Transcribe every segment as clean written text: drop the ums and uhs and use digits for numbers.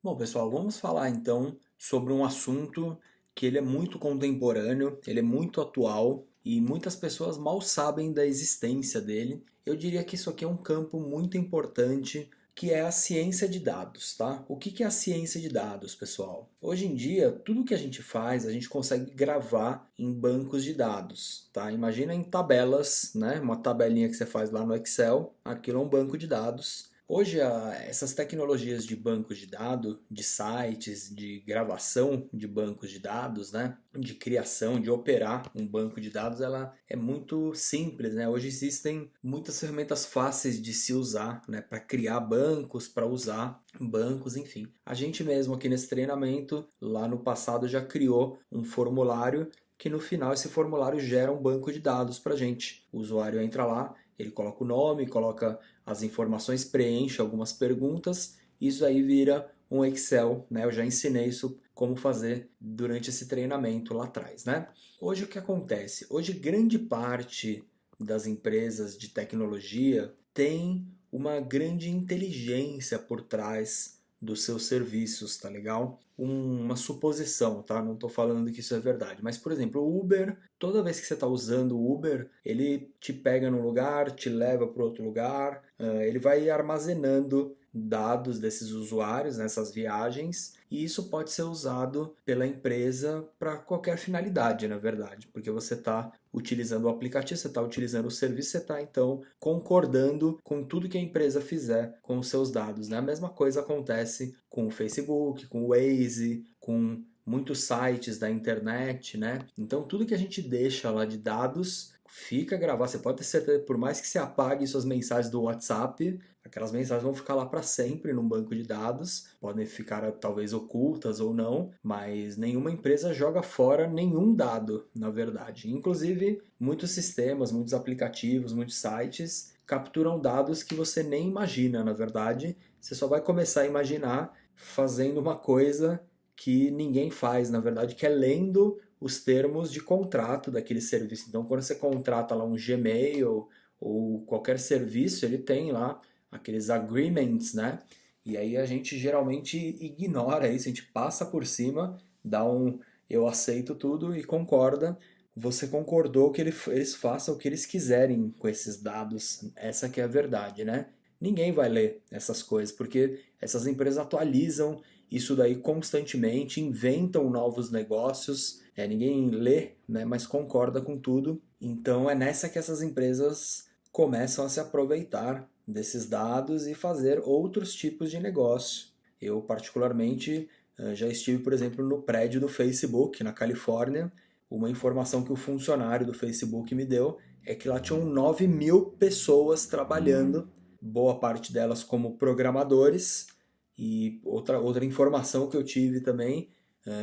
Bom, pessoal, vamos falar então sobre um assunto que ele é muito contemporâneo, ele é muito atual e muitas pessoas mal sabem da existência dele. Eu diria que isso aqui é um campo muito importante, que é a ciência de dados, tá? O que que é a ciência de dados, pessoal? Hoje em dia, tudo que a gente faz, a gente consegue gravar em bancos de dados, tá? Imagina em tabelas, né? Uma tabelinha que você faz lá no Excel, aquilo é um banco de dados. Hoje, essas tecnologias de bancos de dados, de sites, de gravação de bancos de dados, né, de criação, de operar um banco de dados, ela é muito simples, né? Hoje existem muitas ferramentas fáceis de se usar, né, para criar bancos, para usar bancos, enfim. A gente mesmo aqui nesse treinamento, lá no passado, já criou um formulário que no final esse formulário gera um banco de dados para a gente. O usuário entra lá, ele coloca o nome, coloca as informações, preenche algumas perguntas, isso aí vira um Excel, né? Eu já ensinei isso como fazer durante esse treinamento lá atrás, né? Hoje o que acontece? Hoje grande parte das empresas de tecnologia tem uma grande inteligência por trás dos seus serviços, tá legal? Uma suposição, tá? Não estou falando que isso é verdade, mas por exemplo, o Uber, toda vez que você está usando o Uber, ele te pega num lugar, te leva para outro lugar, ele vai armazenando dados desses usuários nessas viagens e isso pode ser usado pela empresa para qualquer finalidade, na verdade, porque você está utilizando o aplicativo, você está utilizando o serviço, você está então concordando com tudo que a empresa fizer com os seus dados, né? A mesma coisa acontece com o Facebook, com o Waze, com muitos sites da internet, né? Então tudo que a gente deixa lá de dados fica gravado. Você pode ter certeza, por mais que você apague suas mensagens do WhatsApp, aquelas mensagens vão ficar lá para sempre num banco de dados, podem ficar talvez ocultas ou não, mas nenhuma empresa joga fora nenhum dado, na verdade. Inclusive, muitos sistemas, muitos aplicativos, muitos sites capturam dados que você nem imagina, na verdade. Você só vai começar a imaginar fazendo uma coisa que ninguém faz, na verdade, que é lendo os termos de contrato daquele serviço. Então, quando você contrata lá um Gmail ou qualquer serviço, ele tem lá aqueles agreements, né? E aí a gente geralmente ignora isso, a gente passa por cima, dá um eu aceito tudo e concorda. Você concordou que eles façam o que eles quiserem com esses dados. Essa que é a verdade, né? Ninguém vai ler essas coisas, porque essas empresas atualizam isso daí constantemente, inventam novos negócios, ninguém lê, né, mas concorda com tudo. Então é nessa que essas empresas começam a se aproveitar desses dados e fazer outros tipos de negócio. Eu, particularmente, já estive, por exemplo, no prédio do Facebook, na Califórnia. Uma informação que o funcionário do Facebook me deu é que lá tinham 9.000 pessoas trabalhando, boa parte delas como programadores. E outra informação que eu tive também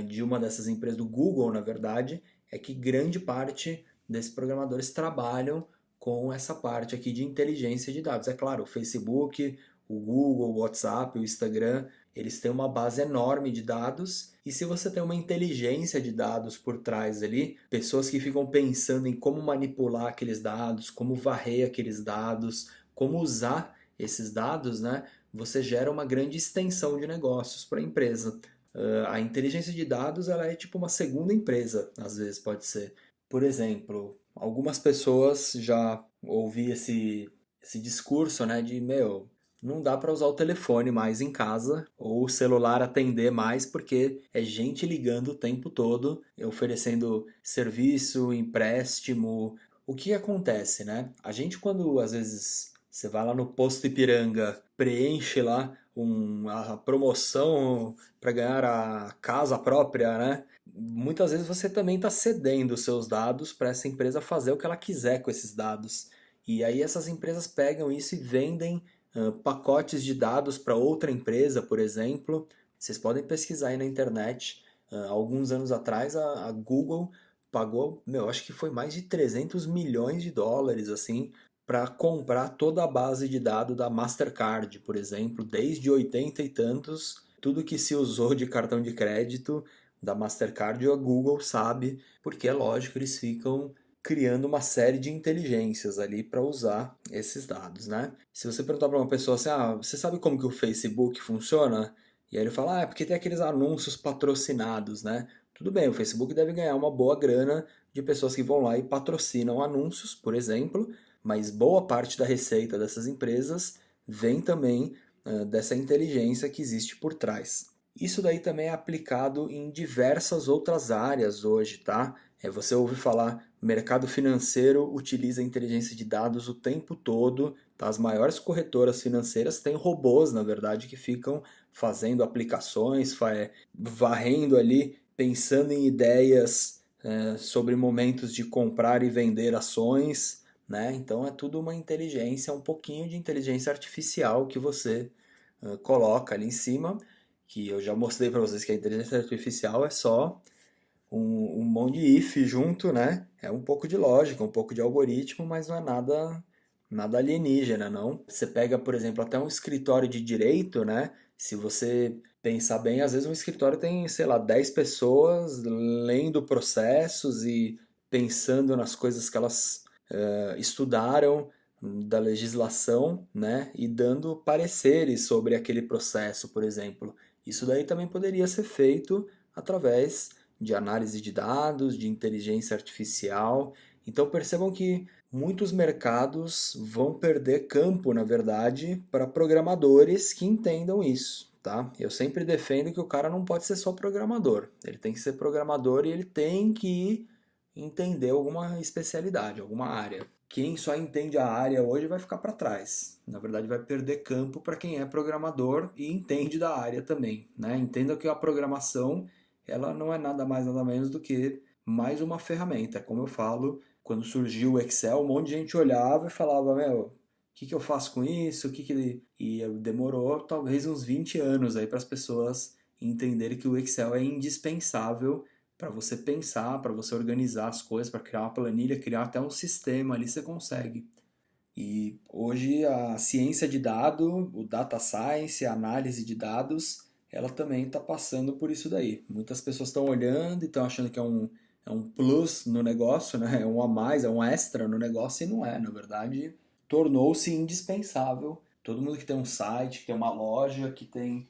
de uma dessas empresas do Google, na verdade, é que grande parte desses programadores trabalham com essa parte aqui de inteligência de dados. É claro, o Facebook, o Google, o WhatsApp, o Instagram, eles têm uma base enorme de dados. E se você tem uma inteligência de dados por trás ali, pessoas que ficam pensando em como manipular aqueles dados, como varrer aqueles dados, como usar esses dados, né? Você gera uma grande extensão de negócios para a empresa. A inteligência de dados ela é tipo uma segunda empresa, às vezes pode ser. Por exemplo, algumas pessoas já ouvi esse discurso, né, de meu, não dá para usar o telefone mais em casa ou o celular atender mais porque é gente ligando o tempo todo, oferecendo serviço, empréstimo. O que acontece, né? A gente quando às vezes você vai lá no posto Ipiranga, preenche lá a promoção para ganhar a casa própria, né? Muitas vezes você também está cedendo os seus dados para essa empresa fazer o que ela quiser com esses dados. E aí essas empresas pegam isso e vendem pacotes de dados para outra empresa, por exemplo. Vocês podem pesquisar aí na internet. Alguns anos atrás a Google pagou, meu, acho que foi mais de 300 milhões de dólares assim para comprar toda a base de dados da Mastercard, por exemplo, desde 80 e tantos, tudo que se usou de cartão de crédito da Mastercard, a Google sabe, porque é lógico, eles ficam criando uma série de inteligências ali para usar esses dados, né? Se você perguntar para uma pessoa assim, ah, você sabe como que o Facebook funciona? E aí ele fala, ah, é porque tem aqueles anúncios patrocinados, né? Tudo bem, o Facebook deve ganhar uma boa grana de pessoas que vão lá e patrocinam anúncios, por exemplo, mas boa parte da receita dessas empresas vem também dessa inteligência que existe por trás. Isso daí também é aplicado em diversas outras áreas hoje, tá? Você ouve falar, mercado financeiro utiliza inteligência de dados o tempo todo, tá? As maiores corretoras financeiras têm robôs, na verdade, que ficam fazendo aplicações, varrendo ali, pensando em ideias sobre momentos de comprar e vender ações, né? Então é tudo uma inteligência, um pouquinho de inteligência artificial que você coloca ali em cima, que eu já mostrei para vocês que a inteligência artificial é só um monte de if junto, né? É um pouco de lógica, um pouco de algoritmo, mas não é nada alienígena, não. Você pega, por exemplo, até um escritório de direito, né? Se você pensar bem, às vezes um escritório tem, sei lá, 10 pessoas lendo processos e pensando nas coisas que elas estudaram da legislação, né? E dando pareceres sobre aquele processo, por exemplo. Isso daí também poderia ser feito através de análise de dados, de inteligência artificial. Então percebam que muitos mercados vão perder campo, na verdade, para programadores que entendam isso, tá? Eu sempre defendo que o cara não pode ser só programador. Ele tem que ser programador e ele tem que entender alguma especialidade, alguma área. Quem só entende a área hoje vai ficar para trás. Na verdade, vai perder campo para quem é programador e entende da área também, né? Entenda que a programação ela não é nada mais nada menos do que mais uma ferramenta. Como eu falo, quando surgiu o Excel, um monte de gente olhava e falava, meu, o que eu faço com isso? E demorou talvez uns 20 anos aí para as pessoas entenderem que o Excel é indispensável para você pensar, para você organizar as coisas, para criar uma planilha, criar até um sistema ali você consegue. E hoje a ciência de dado, o data science, a análise de dados, ela também está passando por isso daí. Muitas pessoas estão olhando e estão achando que é um plus no negócio, né? É um a mais, é um extra no negócio e não é. Na verdade, tornou-se indispensável. Todo mundo que tem um site, que tem uma loja, que tem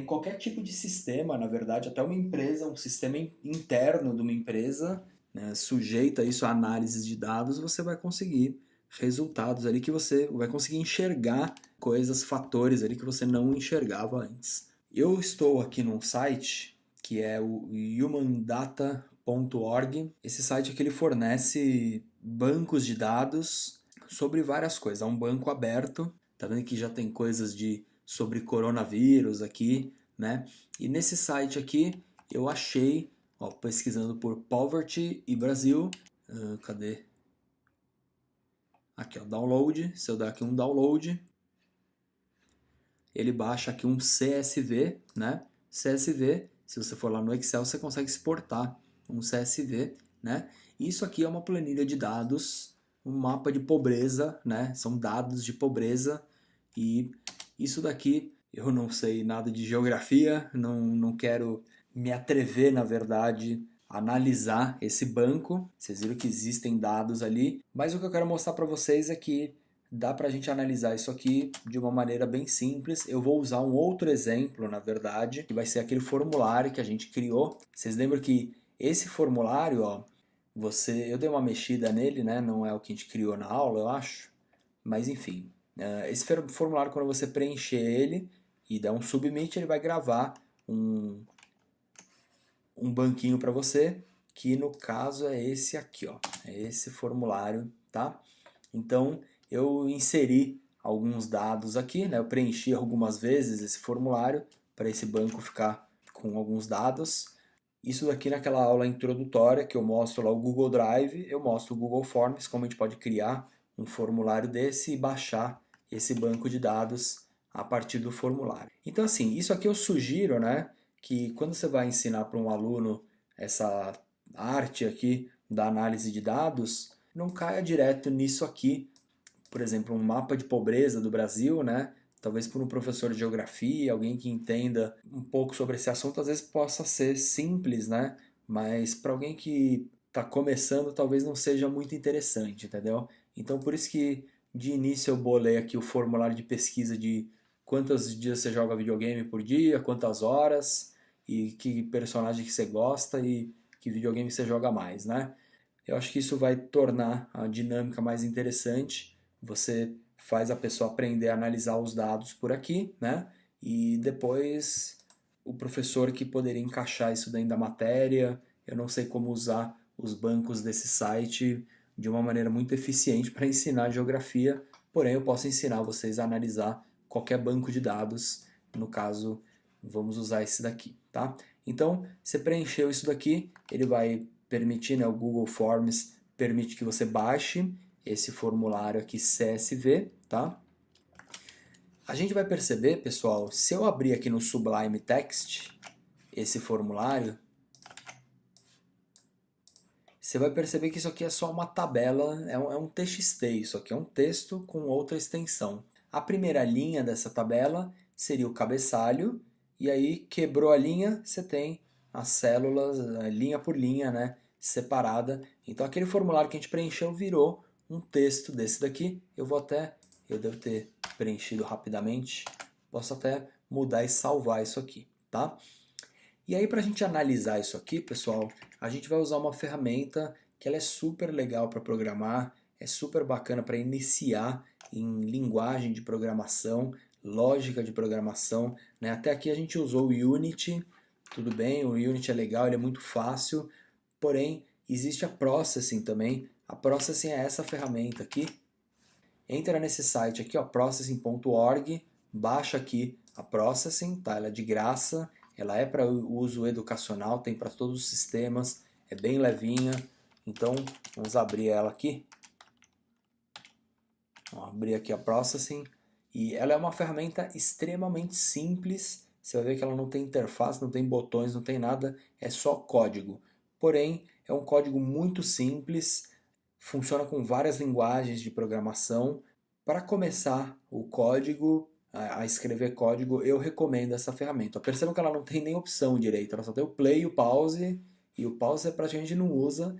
qualquer tipo de sistema, na verdade, até uma empresa, um sistema interno de uma empresa, né, sujeita isso a análises de dados, você vai conseguir resultados ali que você vai conseguir enxergar coisas, fatores ali que você não enxergava antes. Eu estou aqui num site que é o humandata.org. Esse site aqui ele fornece bancos de dados sobre várias coisas. É um banco aberto. Tá vendo que já tem coisas sobre coronavírus aqui, né? E nesse site aqui eu achei, ó, pesquisando por Poverty e Brasil, cadê? Aqui, ó, download. Se eu der aqui um download, ele baixa aqui um CSV, né? CSV, se você for lá no Excel, você consegue exportar um CSV, né? Isso aqui é uma planilha de dados, um mapa de pobreza, né? São dados de pobreza e isso daqui eu não sei nada de geografia, não quero me atrever, na verdade, a analisar esse banco. Vocês viram que existem dados ali, mas o que eu quero mostrar para vocês é que dá para a gente analisar isso aqui de uma maneira bem simples. Eu vou usar um outro exemplo, na verdade, que vai ser aquele formulário que a gente criou. Vocês lembram que esse formulário, ó, eu dei uma mexida nele, né? Não é o que a gente criou na aula, eu acho. Mas enfim, esse formulário, quando você preencher ele e der um submit, ele vai gravar um banquinho para você, que no caso é esse aqui, ó. É esse formulário, tá? Então, eu inseri alguns dados aqui, né? Eu preenchi algumas vezes esse formulário para esse banco ficar com alguns dados. Isso daqui naquela aula introdutória que eu mostro lá o Google Drive, eu mostro o Google Forms, como a gente pode criar um formulário desse e baixar esse banco de dados a partir do formulário. Então assim, isso aqui eu sugiro, né, que quando você vai ensinar para um aluno essa arte aqui da análise de dados, não caia direto nisso aqui, por exemplo, um mapa de pobreza do Brasil, né? Talvez por um professor de geografia, alguém que entenda um pouco sobre esse assunto, às vezes possa ser simples, né? Mas para alguém que está começando, talvez não seja muito interessante, entendeu? Então, por isso que de início eu bolei aqui o formulário de pesquisa de quantos dias você joga videogame por dia, quantas horas, e que personagem que você gosta e que videogame você joga mais, né? Eu acho que isso vai tornar a dinâmica mais interessante. Você faz a pessoa aprender a analisar os dados por aqui, né? E depois o professor que poderia encaixar isso dentro da matéria. Eu não sei como usar os bancos desse site de uma maneira muito eficiente para ensinar geografia, porém eu posso ensinar vocês a analisar qualquer banco de dados. No caso, vamos usar esse daqui, tá? Então, você preencheu isso daqui, ele vai permitir, né, o Google Forms permite que você baixe esse formulário aqui CSV, tá? A gente vai perceber, pessoal, se eu abrir aqui no Sublime Text esse formulário, você vai perceber que isso aqui é só uma tabela, é um TXT, isso aqui é um texto com outra extensão. A primeira linha dessa tabela seria o cabeçalho, e aí quebrou a linha, você tem as células, linha por linha, né, separada. Então aquele formulário que a gente preencheu virou um texto desse daqui. Eu devo ter preenchido rapidamente, posso até mudar e salvar isso aqui, tá? E aí para a gente analisar isso aqui, pessoal, a gente vai usar uma ferramenta que ela é super legal para programar, é super bacana para iniciar em linguagem de programação, lógica de programação, né? Até aqui a gente usou o Unity, tudo bem, o Unity é legal, ele é muito fácil, porém existe a Processing também. A Processing é essa ferramenta aqui. Entra nesse site aqui, ó, processing.org, baixa aqui a Processing, tá? Ela é de graça. Ela é para uso educacional, tem para todos os sistemas, é bem levinha. Então, vamos abrir ela aqui. Vamos abrir aqui a Processing. E ela é uma ferramenta extremamente simples. Você vai ver que ela não tem interface, não tem botões, não tem nada, é só código. Porém, é um código muito simples, funciona com várias linguagens de programação. Para começar o código, a escrever código, eu recomendo essa ferramenta. Percebam que ela não tem nem opção direita, ela só tem o play e o pause você praticamente não usa,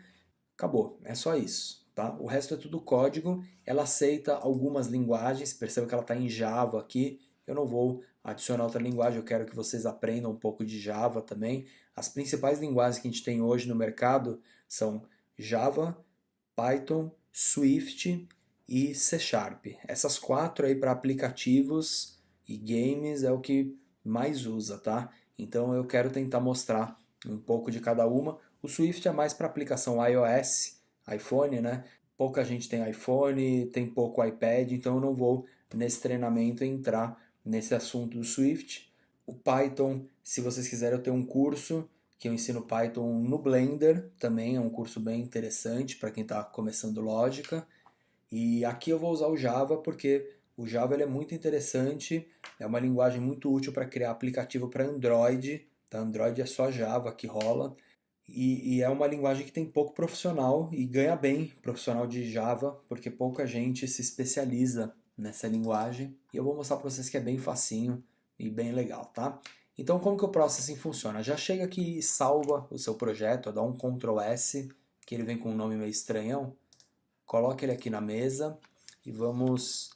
acabou, é só isso. Tá? O resto é tudo código, ela aceita algumas linguagens, perceba que ela está em Java aqui, eu não vou adicionar outra linguagem, eu quero que vocês aprendam um pouco de Java também. As principais linguagens que a gente tem hoje no mercado são Java, Python, Swift e C Sharp. Essas quatro aí para aplicativos e games é o que mais usa, tá? Então eu quero tentar mostrar um pouco de cada uma. O Swift é mais para aplicação iOS, iPhone, né? Pouca gente tem iPhone, tem pouco iPad, então eu não vou nesse treinamento entrar nesse assunto do Swift. O Python, se vocês quiserem, eu tenho um curso que eu ensino Python no Blender, também é um curso bem interessante para quem está começando lógica. E aqui eu vou usar o Java porque o Java ele é muito interessante, é uma linguagem muito útil para criar aplicativo para Android. Tá? Android é só Java que rola. E é uma linguagem que tem pouco profissional e ganha bem profissional de Java, porque pouca gente se especializa nessa linguagem. E eu vou mostrar para vocês que é bem facinho e bem legal, tá? Então como que o Processing funciona? Já chega aqui e salva o seu projeto, dá um Ctrl S, que ele vem com um nome meio estranhão. Coloca ele aqui na mesa e vamos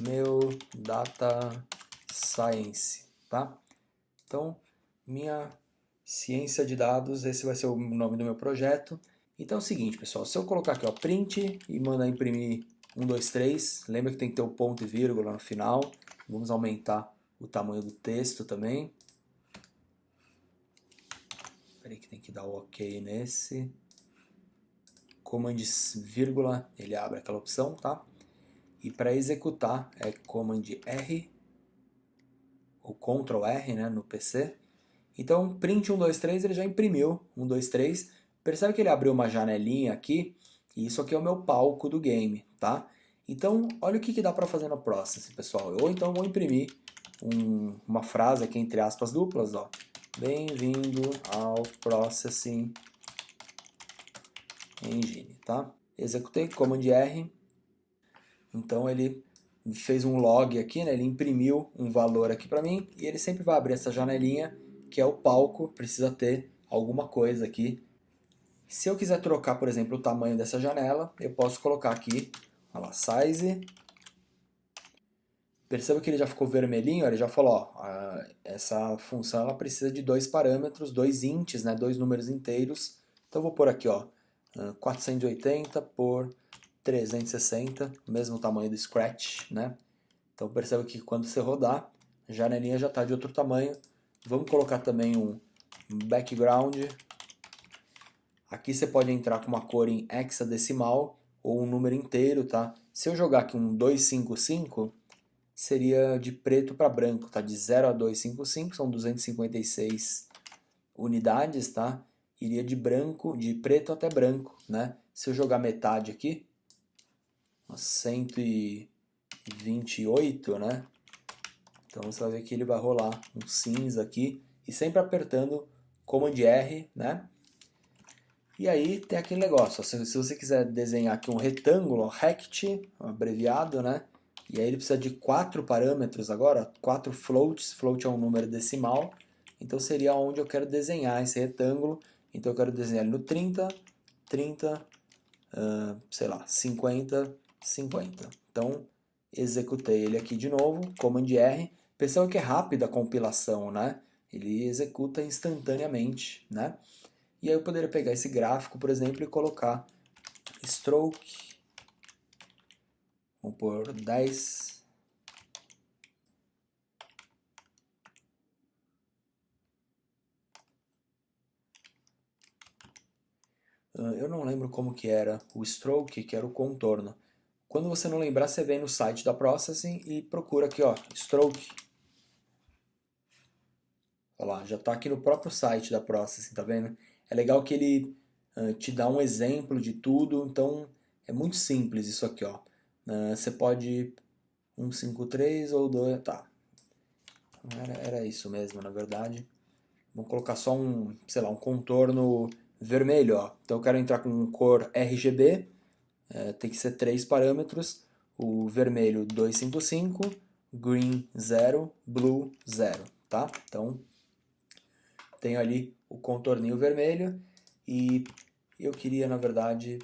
meu Data Science, tá? Então, minha ciência de dados, esse vai ser o nome do meu projeto. Então é o seguinte, pessoal, se eu colocar aqui, ó, print e mandar imprimir 1, 2, 3, lembra que tem que ter o ponto e vírgula no final. Vamos aumentar o tamanho do texto também. Espera aí que tem que dar o OK nesse. Command vírgula, ele abre aquela opção, tá? E para executar é Command R ou Ctrl R, né, no PC. Então, print 1, 2, 3, ele já imprimiu 1, 2, 3. Percebe que ele abriu uma janelinha aqui, e isso aqui é o meu palco do game, tá? Então, olha o que dá para fazer no Processing, pessoal. Ou então vou imprimir uma frase aqui entre aspas duplas, ó. Bem-vindo ao Processing Engine, tá? Executei, Command R. Então ele fez um log aqui, né? Ele imprimiu um valor aqui para mim e ele sempre vai abrir essa janelinha que é o palco, precisa ter alguma coisa aqui. Se eu quiser trocar, por exemplo, o tamanho dessa janela, eu posso colocar aqui, olha lá, size Perceba que ele já ficou vermelhinho, ele já falou, ó, essa função ela precisa de dois parâmetros, dois ints, né, dois números inteiros. Então eu vou pôr aqui, ó, 480 por 360, mesmo tamanho do Scratch, né? Então perceba que quando você rodar, a janelinha já está de outro tamanho. Vamos colocar também um background. Aqui você pode entrar com uma cor em hexadecimal ou um número inteiro, tá? Se eu jogar aqui um 255, seria de preto para branco, tá? De 0 a 255, são 256 unidades, tá? Iria de branco, de preto até branco, né? Se eu jogar metade aqui, 128, né? Então você vai ver que ele vai rolar um cinza aqui e sempre apertando Command R, né? E aí tem aquele negócio, se você quiser desenhar aqui um retângulo, rect, abreviado, né? E aí ele precisa de 4 parâmetros agora, 4 floats, float é um número decimal, então seria onde eu quero desenhar esse retângulo, então eu quero desenhar ele no 30, 30, sei lá, 50, 50. Então executei ele aqui de novo, Command R, perceba que é rápida a compilação, né? Ele executa instantaneamente, né? E aí eu poderia pegar esse gráfico, por exemplo, e colocar stroke, vamos pôr 10. Eu não lembro como que era o stroke, que era o contorno. Quando você não lembrar, você vem no site da Processing e procura aqui, ó, stroke. Olha lá, já está aqui no próprio site da Processing, tá vendo? É legal que ele te dá um exemplo de tudo, então é muito simples isso aqui, ó. Você pode 153 ou 2, tá. Era isso mesmo, na verdade. Vamos colocar só um, sei lá, um contorno vermelho, ó. Então eu quero entrar com cor RGB, tem que ser 3 parâmetros. O vermelho 255, green 0, blue 0, tá? Então tenho ali o contorninho vermelho e eu queria, na verdade,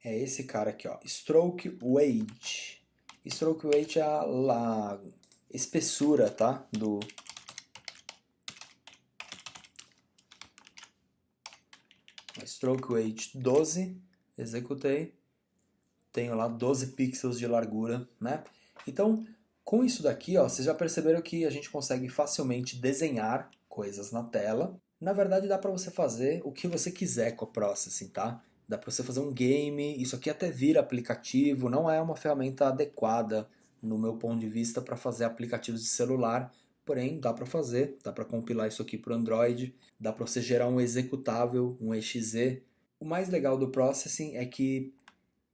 é esse cara aqui, ó, stroke weight. Stroke weight é a espessura, tá? Do stroke weight 12, executei, tenho lá 12 pixels de largura, né? Então, com isso daqui, ó, vocês já perceberam que a gente consegue facilmente desenhar coisas na tela. Na verdade, dá para você fazer o que você quiser com o Processing, tá? Dá para você fazer um game, isso aqui até vira aplicativo, não é uma ferramenta adequada, no meu ponto de vista, para fazer aplicativos de celular, porém dá para fazer, dá para compilar isso aqui para o Android, dá para você gerar um executável, um exe. O mais legal do Processing é que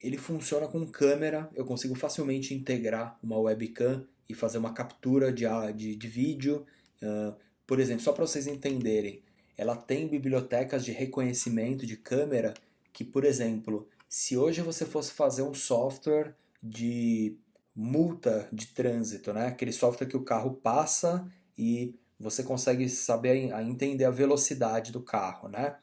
ele funciona com câmera, eu consigo facilmente integrar uma webcam e fazer uma captura de vídeo. Por exemplo, só para vocês entenderem, ela tem bibliotecas de reconhecimento de câmera que, por exemplo, se hoje você fosse fazer um software de multa de trânsito, né? Aquele software que o carro passa e você consegue saber entender a velocidade do carro, né?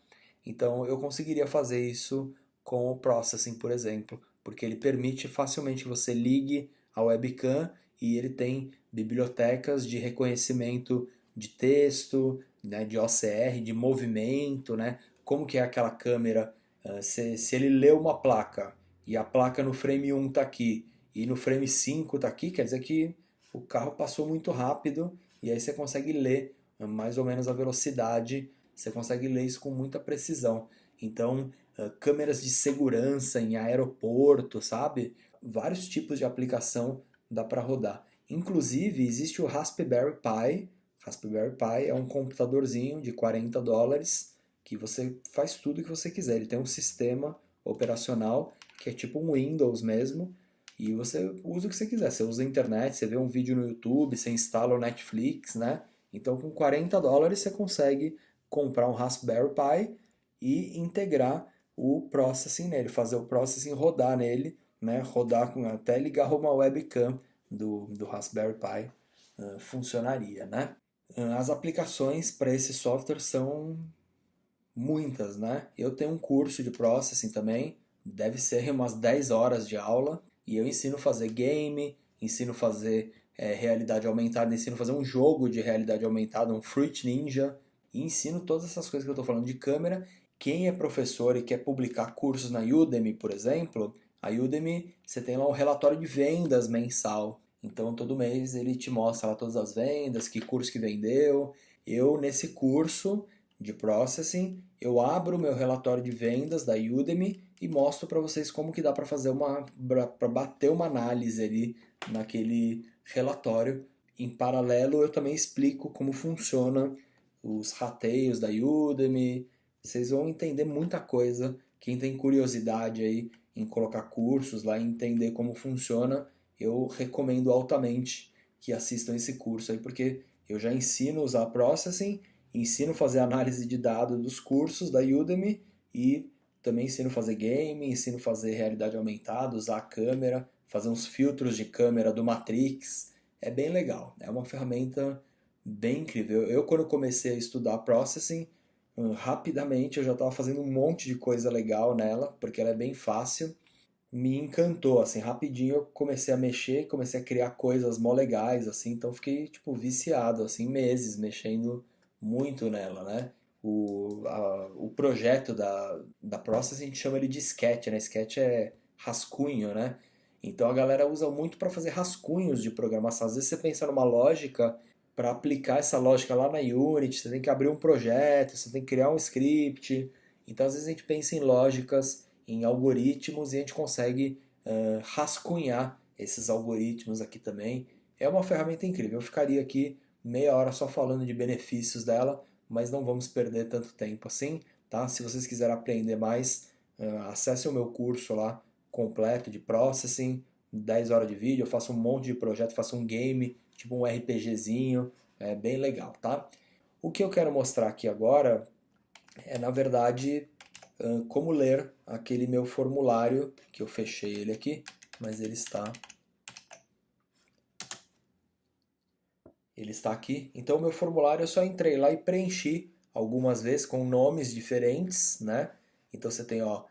Então eu conseguiria fazer isso com o Processing, por exemplo, porque ele permite facilmente que você ligue a webcam e ele tem bibliotecas de reconhecimento de texto, né, de OCR, de movimento, né, como que é aquela câmera, se ele lê uma placa e a placa no frame 1 está aqui e no frame 5 está aqui, quer dizer que o carro passou muito rápido e aí você consegue ler mais ou menos a velocidade, você consegue ler isso com muita precisão. Então, câmeras de segurança em aeroporto, sabe? Vários tipos de aplicação dá para rodar. Inclusive, existe o Raspberry Pi. Raspberry Pi é um computadorzinho de $40 que você faz tudo o que você quiser. Ele tem um sistema operacional que é tipo um Windows mesmo, e você usa o que você quiser. Você usa a internet, você vê um vídeo no YouTube, você instala o Netflix, né? Então, com $40 você consegue comprar um Raspberry Pi e integrar o processing nele, fazer o processing rodar nele, né? Rodar até ligar uma webcam do Raspberry Pi funcionaria, né? As aplicações para esse software são muitas, né? Eu tenho um curso de processing também deve ser umas 10 horas de aula, e eu ensino a fazer game, ensino a fazer realidade aumentada, ensino a fazer um jogo de realidade aumentada, um Fruit Ninja, e ensino todas essas coisas que eu estou falando de câmera. Quem é professor e quer publicar cursos na Udemy, por exemplo, a Udemy, você tem lá um relatório de vendas mensal. Então, todo mês ele te mostra lá todas as vendas, que curso que vendeu. Eu, nesse curso de Processing, eu abro o meu relatório de vendas da Udemy e mostro para vocês como que dá para fazer para bater uma análise ali naquele relatório. Em paralelo, eu também explico como funciona os rateios da Udemy. Vocês vão entender muita coisa. Quem tem curiosidade aí em colocar cursos lá e entender como funciona, eu recomendo altamente que assistam esse curso aí, porque eu já ensino a usar Processing, ensino a fazer análise de dados dos cursos da Udemy e também ensino a fazer game, ensino a fazer realidade aumentada, usar a câmera, fazer uns filtros de câmera do Matrix. É bem legal, é uma ferramenta bem incrível. Eu quando comecei a estudar Processing, rapidamente eu já estava fazendo um monte de coisa legal nela, porque ela é bem fácil. Me encantou, assim, rapidinho eu comecei a mexer, comecei a criar coisas mó legais, assim, então fiquei, tipo, viciado, assim, meses mexendo muito nela, né? O projeto da Process a gente chama ele de sketch, né? Sketch é rascunho, né? Então a galera usa muito para fazer rascunhos de programação. Às vezes você pensa numa lógica, para aplicar essa lógica lá na Unity, você tem que abrir um projeto, você tem que criar um script. Então às vezes a gente pensa em lógicas, em algoritmos e a gente consegue rascunhar esses algoritmos aqui também. É uma ferramenta incrível. Eu ficaria aqui meia hora só falando de benefícios dela, mas não vamos perder tanto tempo assim, tá? Se vocês quiserem aprender mais, acesse o meu curso lá completo de Processing, 10 horas de vídeo, eu faço um monte de projeto, faço um game, tipo um RPGzinho, é bem legal, tá? O que eu quero mostrar aqui agora é, na verdade, como ler aquele meu formulário, que eu fechei ele aqui, mas ele está aqui. Então, o meu formulário eu só entrei lá e preenchi algumas vezes com nomes diferentes, né? Então você tem, ó,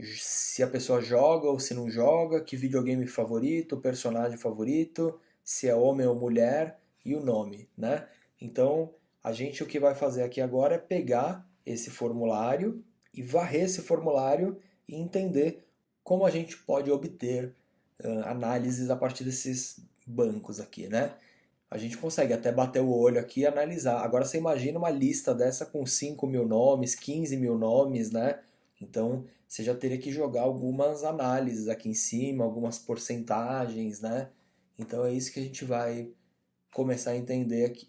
se a pessoa joga ou se não joga, que videogame favorito, personagem favorito, se é homem ou mulher e o nome, né? Então, a gente o que vai fazer aqui agora é pegar esse formulário e varrer esse formulário e entender como a gente pode obter análises a partir desses bancos aqui, né? A gente consegue até bater o olho aqui e analisar. Agora você imagina uma lista dessa com 5 mil nomes, 15 mil nomes, né? Então você já teria que jogar algumas análises aqui em cima, algumas porcentagens, né? Então é isso que a gente vai começar a entender aqui.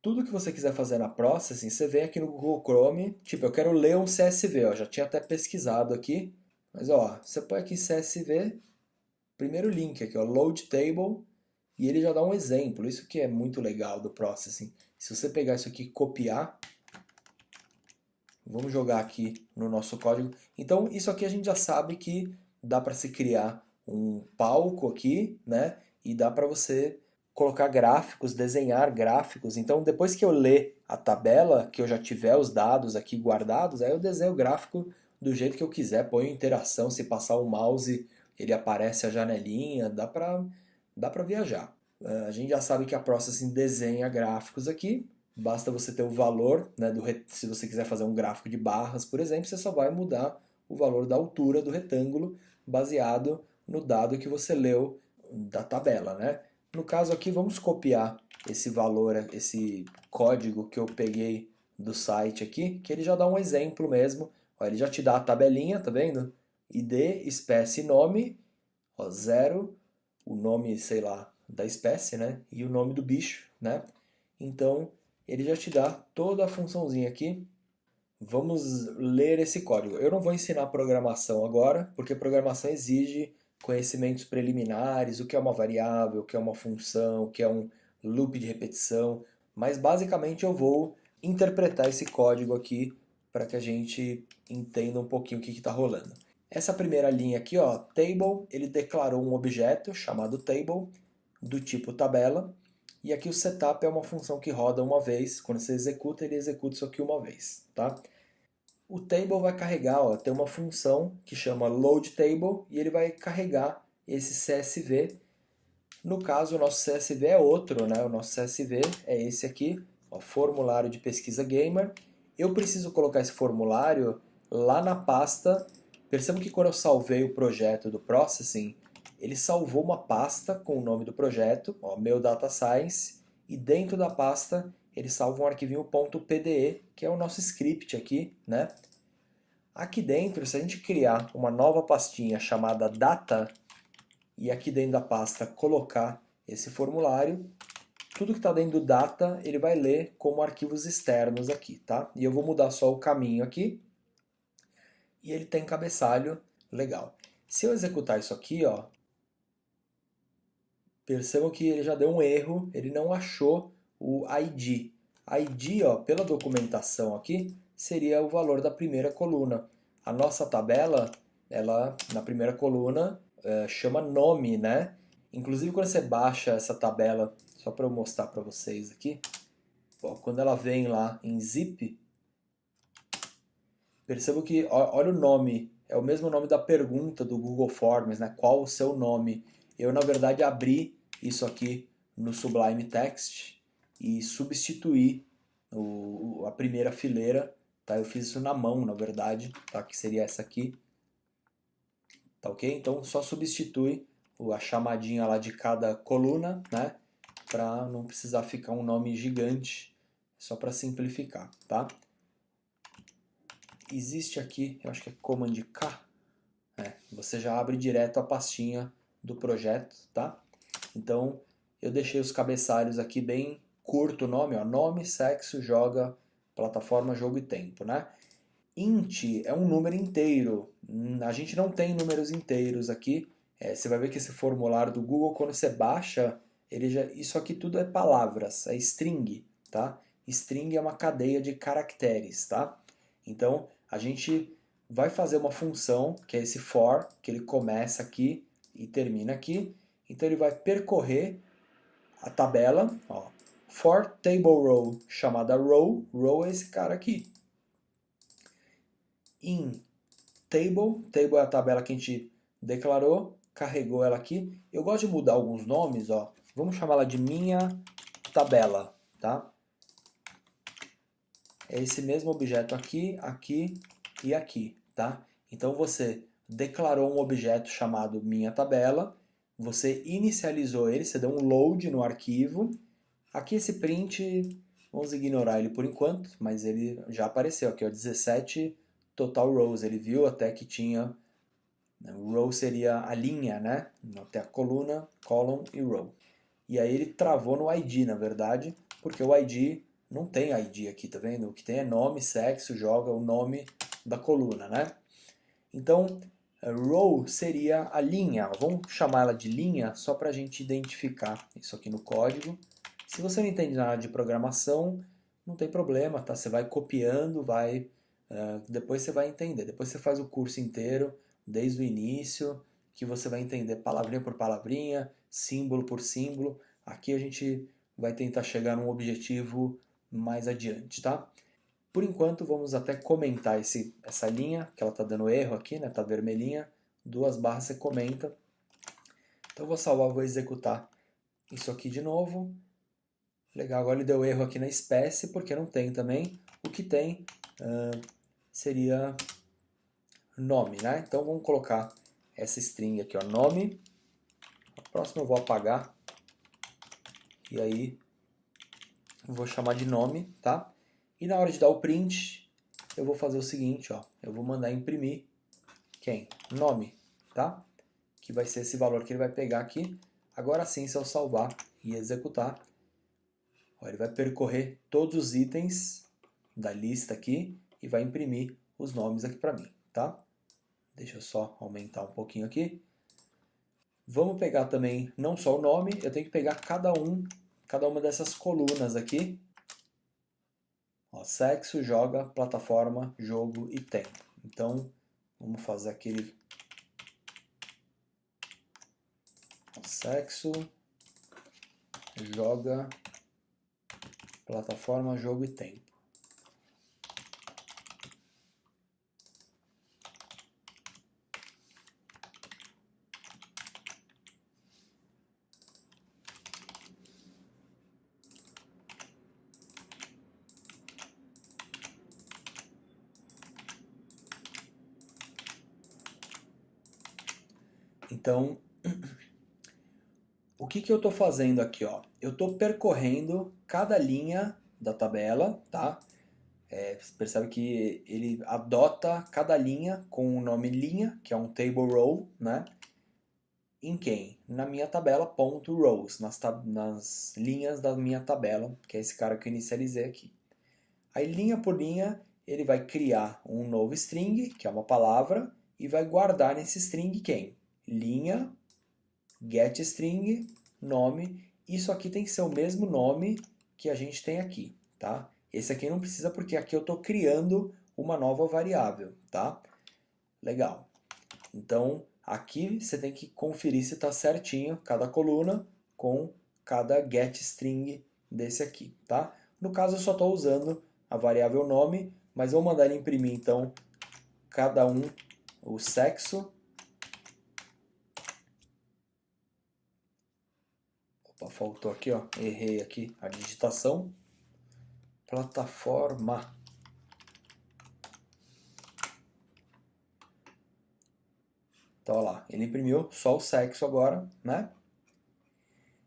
Tudo que você quiser fazer na Processing, você vem aqui no Google Chrome, tipo, eu quero ler um CSV, ó, já tinha até pesquisado aqui, mas ó, você põe aqui CSV, primeiro link aqui, ó, Load Table, e ele já dá um exemplo, isso que é muito legal do Processing. Se você pegar isso aqui e copiar, vamos jogar aqui no nosso código. Então, isso aqui a gente já sabe que dá para se criar um palco aqui, né? E dá para você colocar gráficos, desenhar gráficos. Então, depois que eu ler a tabela, que eu já tiver os dados aqui guardados, aí eu desenho o gráfico do jeito que eu quiser, ponho interação, se passar o mouse, ele aparece a janelinha, dá para viajar. A gente já sabe que a Processing desenha gráficos aqui, basta você ter o valor, né, se você quiser fazer um gráfico de barras, por exemplo, você só vai mudar o valor da altura do retângulo baseado no dado que você leu da tabela, né? No caso aqui, vamos copiar esse valor, esse código que eu peguei do site aqui, que ele já dá um exemplo mesmo. Ó, ele já te dá a tabelinha, tá vendo? ID, espécie e nome, ó, 0, o nome, sei lá, da espécie, né? E o nome do bicho, né? Então, ele já te dá toda a funçãozinha aqui. Vamos ler esse código. Eu não vou ensinar programação agora, porque programação exige conhecimentos preliminares, o que é uma variável, o que é uma função, o que é um loop de repetição, mas basicamente eu vou interpretar esse código aqui para que a gente entenda um pouquinho o que está rolando. Essa primeira linha aqui, ó, table, ele declarou um objeto chamado table do tipo tabela, e aqui o setup é uma função que roda uma vez, quando você executa, ele executa isso aqui uma vez, tá? o table vai carregar, ó, tem uma função que chama load table e ele vai carregar esse CSV. No caso, o nosso CSV é outro, né? O nosso CSV é esse aqui, ó, formulário de pesquisa gamer. Eu preciso colocar esse formulário lá na pasta. Perceba que quando eu salvei o projeto do Processing, ele salvou uma pasta com o nome do projeto, ó, meu Data Science, e dentro da pasta ele salva um arquivinho .pde, que é o nosso script aqui, né? Aqui dentro, se a gente criar uma nova pastinha chamada Data, e aqui dentro da pasta colocar esse formulário, tudo que está dentro do Data ele vai ler como arquivos externos aqui, tá? E eu vou mudar só o caminho aqui, e ele tem cabeçalho legal. Se eu executar isso aqui, ó, percebam que ele já deu um erro, ele não achou o ID. ID, ó, pela documentação aqui, seria o valor da primeira coluna. A nossa tabela, ela na primeira coluna chama nome, né? Inclusive quando você baixa essa tabela, só para eu mostrar para vocês aqui, ó, quando ela vem lá em zip, percebo que, olha o nome, é o mesmo nome da pergunta do Google Forms, né? Qual o seu nome? Eu, na verdade, abri isso aqui no Sublime Text e substituí a primeira fileira, tá? Eu fiz isso na mão, na verdade, tá? Que seria essa aqui, tá ok? Então, só substitui a chamadinha lá de cada coluna, né? Para não precisar ficar um nome gigante, só para simplificar, tá? Existe aqui, eu acho que é Command K, você já abre direto a pastinha do projeto, tá? Então, eu deixei os cabeçalhos aqui bem curto o nome, ó, nome, sexo, joga, plataforma, jogo e tempo, né? Int é um número inteiro, a gente não tem números inteiros aqui, você vai ver que esse formulário do Google, quando você baixa, isso aqui tudo é palavras, é string, tá? String é uma cadeia de caracteres, tá? Então, a gente vai fazer uma função, que é esse for, que ele começa aqui e termina aqui. Então, ele vai percorrer a tabela, ó, for table row, chamada row é esse cara aqui. In table é a tabela que a gente declarou, carregou ela aqui. Eu gosto de mudar alguns nomes, ó. Vamos chamá-la de minha tabela, tá? É esse mesmo objeto aqui, aqui e aqui, tá? Então você declarou um objeto chamado minha tabela, você inicializou ele, você deu um load no arquivo. Aqui esse print, vamos ignorar ele por enquanto, mas ele já apareceu aqui, ó, 17 total rows. Ele viu até que tinha, row seria a linha, né? Até a coluna, column e row. E aí ele travou no ID, na verdade, porque o ID não tem ID aqui, tá vendo? O que tem é nome, sexo, joga o nome da coluna, né? Então, row seria a linha. Vamos chamar ela de linha só para a gente identificar isso aqui no código. Se você não entende nada de programação, não tem problema, tá? Você vai copiando, depois você vai entender. Depois você faz o curso inteiro, desde o início, que você vai entender palavrinha por palavrinha, símbolo por símbolo. Aqui a gente vai tentar chegar num objetivo mais adiante, tá? Por enquanto, vamos até comentar essa linha, que ela está dando erro aqui, né? Está vermelhinha. 2 barras você comenta. Então eu vou salvar, vou executar isso aqui de novo. Legal, agora ele deu erro aqui na espécie, porque não tem também. O que tem seria nome, né? Então vamos colocar essa string aqui, ó, nome. A próxima eu vou apagar. E aí eu vou chamar de nome, tá? E na hora de dar o print, eu vou fazer o seguinte, ó. Eu vou mandar imprimir quem? Nome, tá? Que vai ser esse valor que ele vai pegar aqui. Agora sim, se eu salvar e executar, ó, ele vai percorrer todos os itens da lista aqui e vai imprimir os nomes aqui para mim, tá? Deixa eu só aumentar um pouquinho aqui. Vamos pegar também, não só o nome, eu tenho que pegar cada uma dessas colunas aqui. Ó, sexo, joga, plataforma, jogo e tempo. Então, vamos fazer aquele sexo, joga, plataforma, jogo e tempo. Então, o que que eu estou fazendo aqui, ó? Eu estou percorrendo cada linha da tabela, tá? Você percebe que ele adota cada linha com o nome linha, que é um table row, né? Em quem? Na minha tabela ponto .rows, nas linhas da minha tabela, que é esse cara que eu inicializei aqui. Aí, linha por linha, ele vai criar um novo string, que é uma palavra, e vai guardar nesse string quem? Linha, getString, nome. Isso aqui tem que ser o mesmo nome que a gente tem aqui, tá? Esse aqui não precisa porque aqui eu estou criando uma nova variável, tá? Legal. Então, aqui você tem que conferir se está certinho cada coluna com cada getString desse aqui, tá? No caso, eu só estou usando a variável nome, mas vou mandar ele imprimir, então, cada um, o sexo. Opa, faltou aqui, ó, errei aqui a digitação. Plataforma. Então, olha lá, ele imprimiu só o sexo agora, né?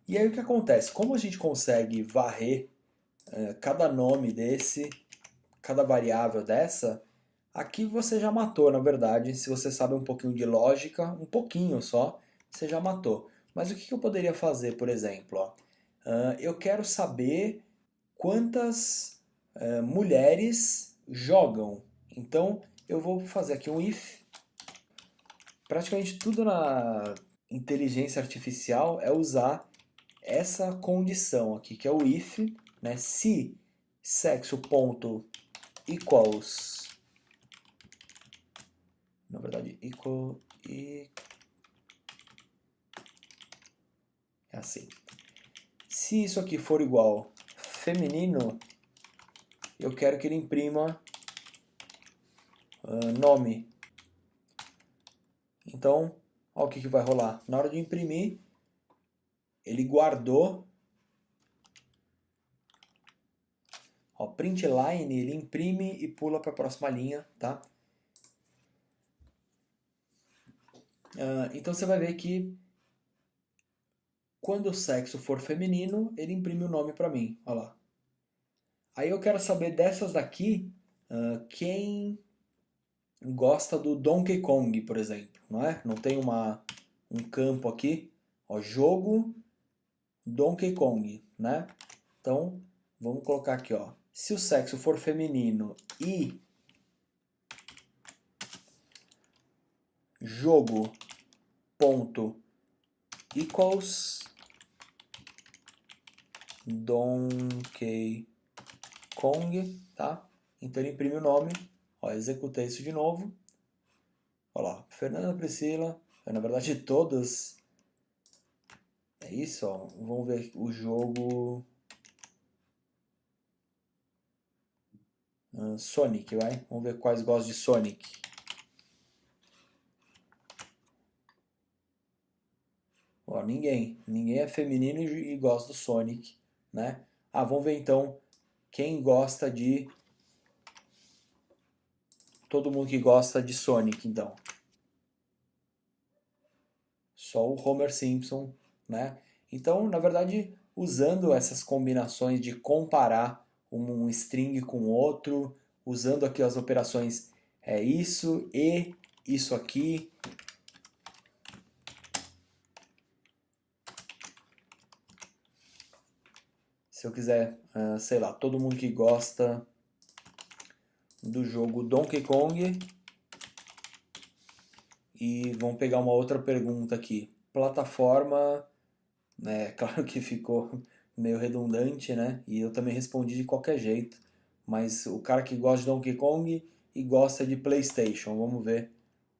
E aí o que acontece? Como a gente consegue varrer cada nome desse, cada variável dessa, aqui você já matou, na verdade. Se você sabe um pouquinho de lógica, um pouquinho só, você já matou. Mas o que eu poderia fazer, por exemplo? Ó? Eu quero saber quantas mulheres jogam. Então eu vou fazer aqui um if. Praticamente tudo na inteligência artificial é usar essa condição aqui, que é o if, né? Se sexo ponto equals, na verdade, equal e é assim. Se isso aqui for igual feminino, eu quero que ele imprima nome. Então, olha o que vai rolar. Na hora de imprimir, ele guardou. Ó, print line, ele imprime e pula para a próxima linha, tá? Então você vai ver que quando o sexo for feminino, ele imprime o nome para mim. Olha lá. Aí eu quero saber dessas daqui, quem gosta do Donkey Kong, por exemplo, não é? Não tem um campo aqui, ó, jogo Donkey Kong, né? Então, vamos colocar aqui, ó. Se o sexo for feminino e jogo ponto equals Donkey Kong, tá? Então ele imprime o nome, ó, executei isso de novo. Olha lá, Fernanda Priscila, na verdade todas. É isso, ó. Vamos ver o jogo Sonic, vai? Vamos ver quais gostam de Sonic. Ó, ninguém é feminino e gosta do Sonic, né? Ah, vamos ver então quem gosta de todo mundo que gosta de Sonic, então. Só o Homer Simpson, né? Então, na verdade, usando essas combinações de comparar um string com outro, usando aqui as operações isso e isso aqui. Se eu quiser, sei lá, todo mundo que gosta do jogo Donkey Kong. E vamos pegar uma outra pergunta aqui. Plataforma, né? Claro que ficou meio redundante, né? E eu também respondi de qualquer jeito. Mas o cara que gosta de Donkey Kong e gosta de PlayStation, vamos ver.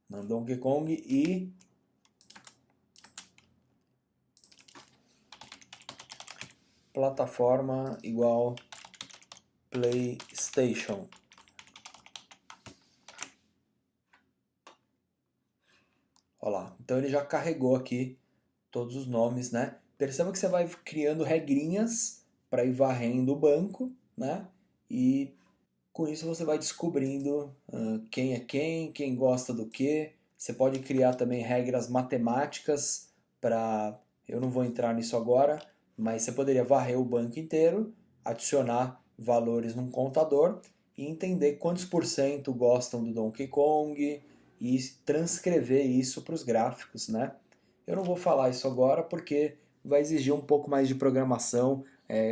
No Donkey Kong e plataforma igual PlayStation. Olha lá. Então ele já carregou aqui todos os nomes, né? Perceba que você vai criando regrinhas para ir varrendo o banco, né? E com isso você vai descobrindo quem é quem gosta do quê. Você pode criar também regras matemáticas para, eu não vou entrar nisso agora, mas você poderia varrer o banco inteiro, adicionar valores num contador e entender quantos por cento gostam do Donkey Kong e transcrever isso para os gráficos, né? Eu não vou falar isso agora porque vai exigir um pouco mais de programação.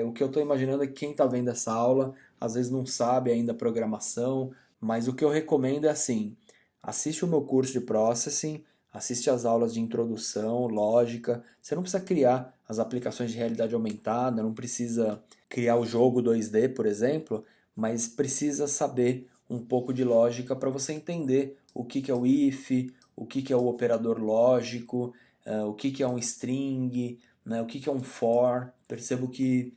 O que eu estou imaginando é que quem está vendo essa aula às vezes não sabe ainda programação, mas o que eu recomendo é assim: assiste o meu curso de Processing, assiste as aulas de introdução, lógica. Você não precisa criar as aplicações de realidade aumentada, não precisa criar o jogo 2D, por exemplo, mas precisa saber um pouco de lógica para você entender o que que é o if, o que que é o operador lógico, o que que é um string, né, o que que é um for. Percebo que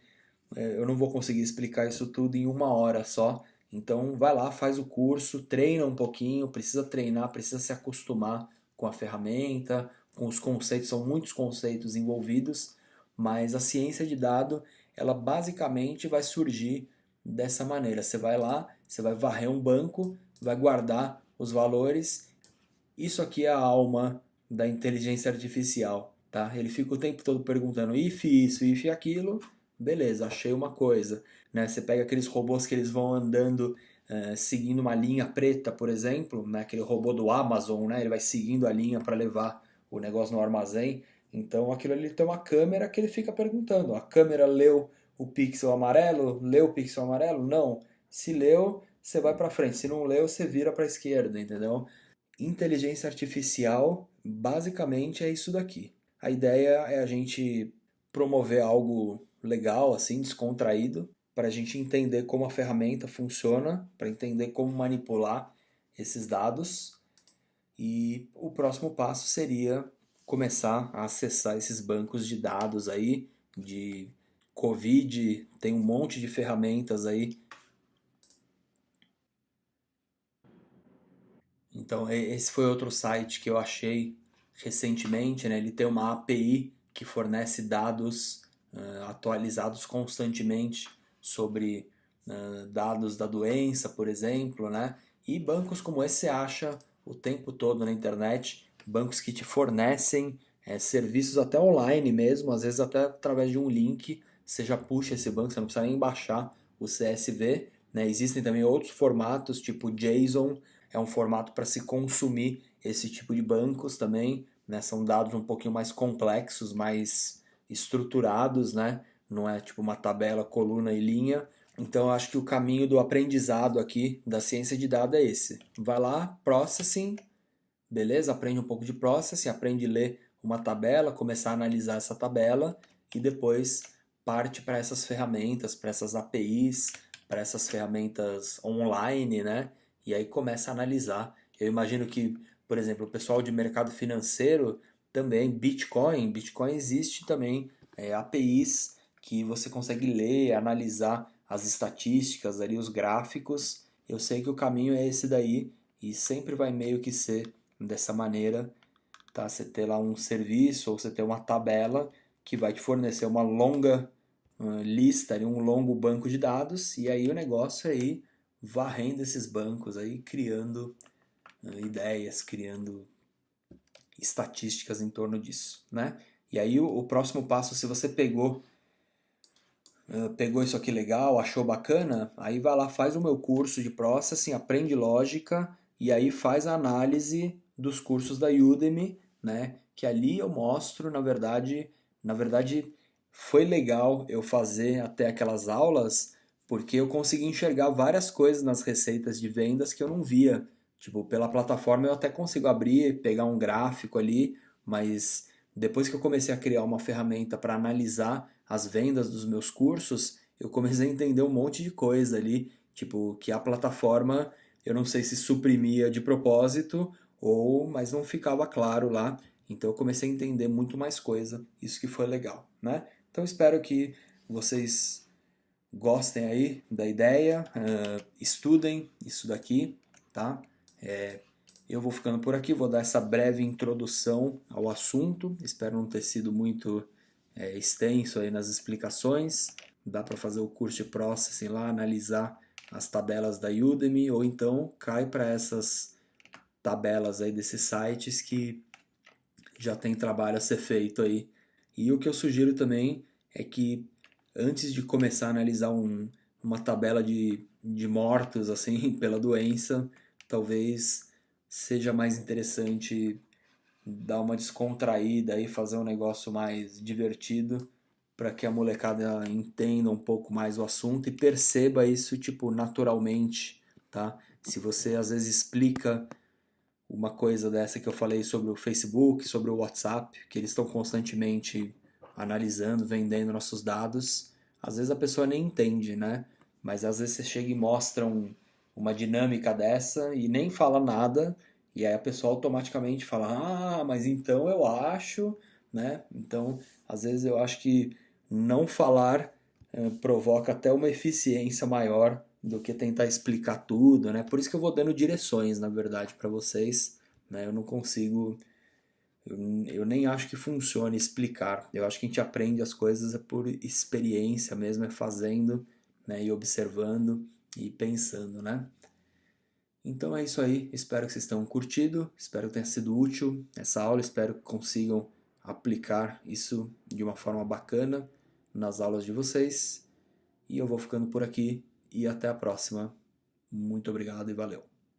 eu não vou conseguir explicar isso tudo em uma hora só. Então vai lá, faz o curso, treina um pouquinho, precisa treinar, precisa se acostumar com a ferramenta, com os conceitos, são muitos conceitos envolvidos, mas a ciência de dado, ela basicamente vai surgir dessa maneira. Você vai lá, você vai varrer um banco, vai guardar os valores. Isso aqui é a alma da inteligência artificial, tá? Ele fica o tempo todo perguntando if isso, if aquilo, beleza, achei uma coisa, né? Você pega aqueles robôs que eles vão andando seguindo uma linha preta, por exemplo, né? Aquele robô do Amazon, né? Ele vai seguindo a linha para levar o negócio no armazém. Então aquilo ali tem uma câmera que ele fica perguntando. A câmera leu o pixel amarelo? Leu o pixel amarelo? Não. Se leu, você vai para frente. Se não leu, você vira para a esquerda, entendeu? Inteligência artificial, basicamente, é isso daqui. A ideia é a gente promover algo legal, assim, descontraído, para a gente entender como a ferramenta funciona, para entender como manipular esses dados. E o próximo passo seria começar a acessar esses bancos de dados aí, de Covid, tem um monte de ferramentas aí. Então, esse foi outro site que eu achei recentemente, né? Ele tem uma API que fornece dados atualizados constantemente sobre dados da doença, por exemplo, né? E bancos como esse você acha o tempo todo na internet, bancos que te fornecem serviços até online mesmo, às vezes até através de um link, você já puxa esse banco, você não precisa nem baixar o CSV, né? Existem também outros formatos, tipo JSON, é um formato para se consumir esse tipo de bancos também, né? São dados um pouquinho mais complexos, mais estruturados, né? Não é tipo uma tabela, coluna e linha. Então eu acho que o caminho do aprendizado aqui da ciência de dados é esse. Vai lá, processing, beleza? Aprende um pouco de processing, aprende a ler uma tabela, começar a analisar essa tabela e depois parte para essas ferramentas, para essas APIs, para essas ferramentas online, né? E aí começa a analisar. Eu imagino que, por exemplo, o pessoal de mercado financeiro também, Bitcoin existe também APIs que você consegue ler, analisar as estatísticas ali, os gráficos. Eu sei que o caminho é esse daí e sempre vai meio que ser dessa maneira, tá? Você ter lá um serviço ou você ter uma tabela que vai te fornecer uma longa lista, um longo banco de dados e aí o negócio é ir varrendo esses bancos aí, criando ideias, criando estatísticas em torno disso, né? E aí o próximo passo, se você pegou isso aqui legal, achou bacana, aí vai lá, faz o meu curso de Processing, aprende lógica e aí faz a análise dos cursos da Udemy, né? Que ali eu mostro, na verdade foi legal eu fazer até aquelas aulas, porque eu consegui enxergar várias coisas nas receitas de vendas que eu não via. Tipo, pela plataforma eu até consigo abrir, pegar um gráfico ali, mas depois que eu comecei a criar uma ferramenta para analisar as vendas dos meus cursos, eu comecei a entender um monte de coisa ali, tipo, que a plataforma, eu não sei se suprimia de propósito ou, mas não ficava claro lá. Então eu comecei a entender muito mais coisa, isso que foi legal, né? Então espero que vocês gostem aí da ideia, estudem isso daqui, tá? Eu vou ficando por aqui, vou dar essa breve introdução ao assunto. Espero não ter sido muito extenso aí nas explicações. Dá para fazer o curso de Processing lá, analisar as tabelas da Udemy, ou então cai para essas tabelas aí desses sites que já tem trabalho a ser feito aí. E o que eu sugiro também é que antes de começar a analisar uma tabela de mortos assim pela doença, talvez seja mais interessante dar uma descontraída e fazer um negócio mais divertido para que a molecada entenda um pouco mais o assunto e perceba isso tipo naturalmente, tá? Se você às vezes explica uma coisa dessa que eu falei sobre o Facebook, sobre o WhatsApp, que eles estão constantemente analisando, vendendo nossos dados. Às vezes a pessoa nem entende, né? Mas às vezes você chega e mostra uma dinâmica dessa e nem fala nada, e aí a pessoa automaticamente fala: Ah, mas então eu acho, né? Então, às vezes eu acho que não falar provoca até uma eficiência maior do que tentar explicar tudo, né? Por isso que eu vou dando direções, na verdade, para vocês, né? Eu não consigo, eu nem acho que funcione explicar. Eu acho que a gente aprende as coisas é por experiência mesmo, é fazendo, né? E observando e pensando, né? Então é isso aí. Espero que vocês tenham curtido, espero que tenha sido útil essa aula, espero que consigam aplicar isso de uma forma bacana nas aulas de vocês. E eu vou ficando por aqui e até a próxima. Muito obrigado e valeu.